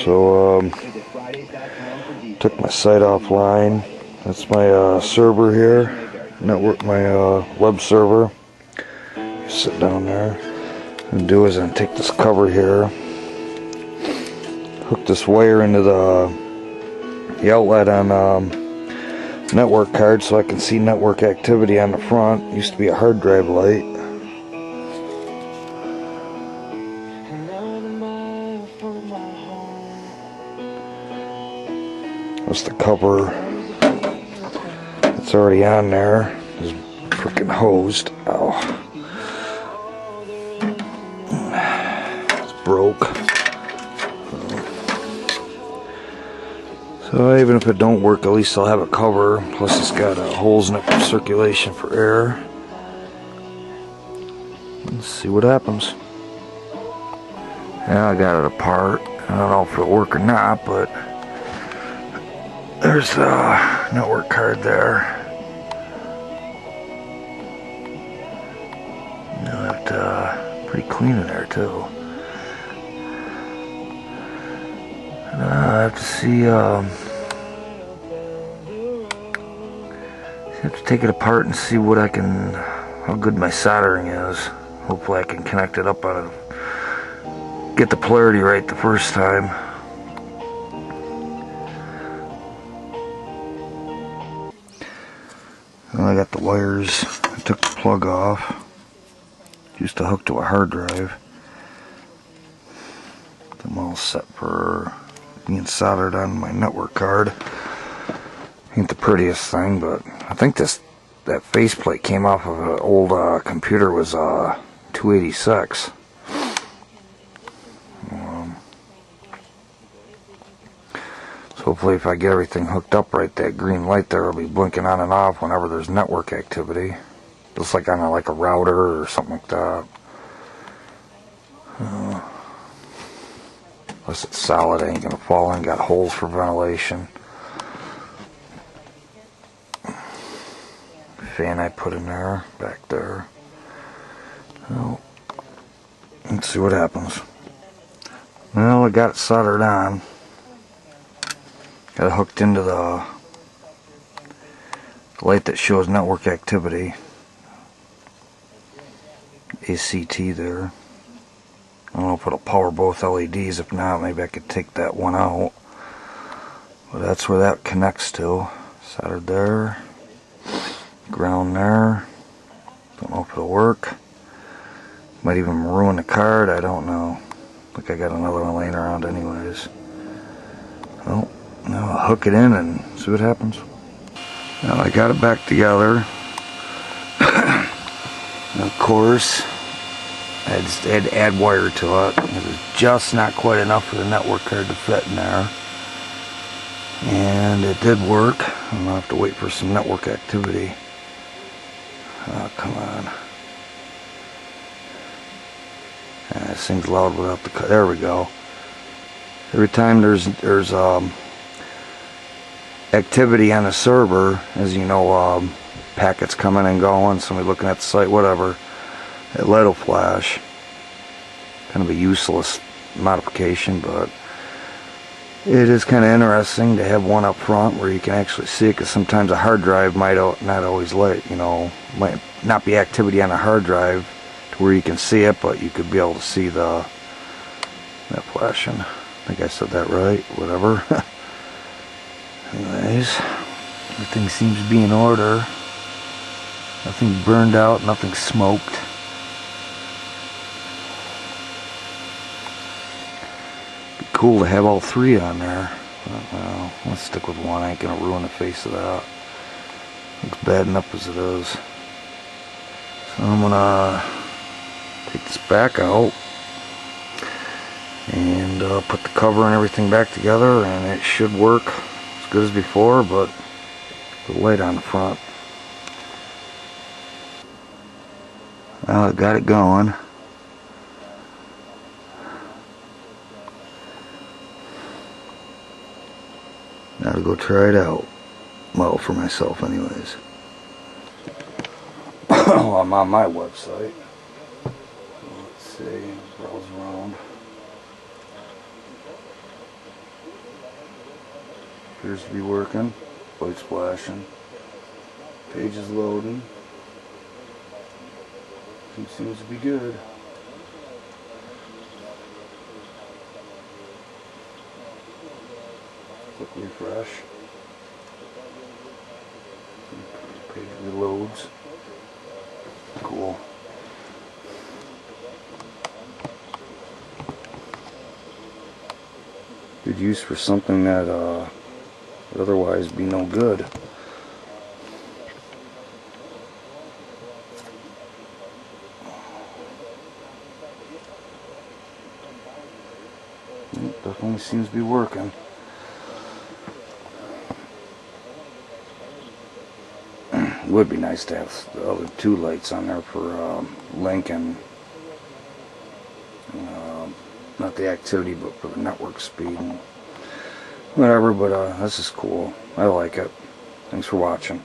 So took my site offline. That's my server here, network, my web server. Sit down there. What I do is I take this cover here, hook this wire into the outlet on network card so I can see network activity on the front. Used to be a hard drive light. That's the cover. It's already on there. It's freaking hosed. Ow. It's broke. So even if it don't work, at least I'll have a cover. Plus it's got holes in it for circulation for air. Let's see what happens. Yeah, I got it apart. I don't know if it'll work or not, but there's the network card there. Pretty clean in there too. And I have to see. Have to take it apart and see what how good my soldering is. Hopefully, I can connect it up on it. Get the polarity right the first time. Well, I got the wires. I took the plug off. Used to hook to a hard drive. I'm all set for being soldered on my network card. Ain't the prettiest thing, but I think that faceplate came off of an old computer. Was 286. So hopefully, if I get everything hooked up right, that green light there will be blinking on and off whenever there's network activity. Just like on a router or something like that. Unless it's solid, it ain't gonna fall in. Got holes for ventilation. Fan I put in there, back there. Well, let's see what happens. Well, I got it soldered on. Got it hooked into the light that shows network activity. ACT there. I don't know if it'll power both LEDs. If not, maybe I could take that one out. But that's where that connects to. Soldered there. Ground there. Don't know if it'll work. Might even ruin the card. I don't know. Like I got another one laying around anyways. Well, now I'll hook it in and see what happens. Now I got it back together. Of course, I had to add wire to it. It was just not quite enough for the network card to fit in there. And it did work. I'm gonna have to wait for some network activity. Oh, come on. This thing's loud without the. There we go. Every time there's activity on the server, as you know, packets coming and going, somebody looking at the site, whatever, that light will flash. Kind of a useless modification, but it is kind of interesting to have one up front where you can actually see it, because sometimes a hard drive might not always light, might not be activity on a hard drive to where you can see it, but you could be able to see that flashing. I think I said that right, whatever. Anyways, everything seems to be in order. Nothing burned out, nothing smoked. Be cool to have all three on there. But, well, let's stick with one. I ain't gonna ruin the face of that. Looks bad enough as it is. So I'm gonna take this back out and put the cover and everything back together, and it should work as good as before, but the light on the front. Well, I got it going. Now to go try it out. Well, for myself anyways. I'm on my website. Let's see, browse around. Appears to be working. Lights flashing. Page is loading. Seems to be good. Click refresh. Page reloads. Cool. Good use for something that would otherwise be no good. Definitely seems to be working. It would be nice to have the other two lights on there for link and not the activity, but for the network speed and whatever. But this is cool. I like it. Thanks for watching.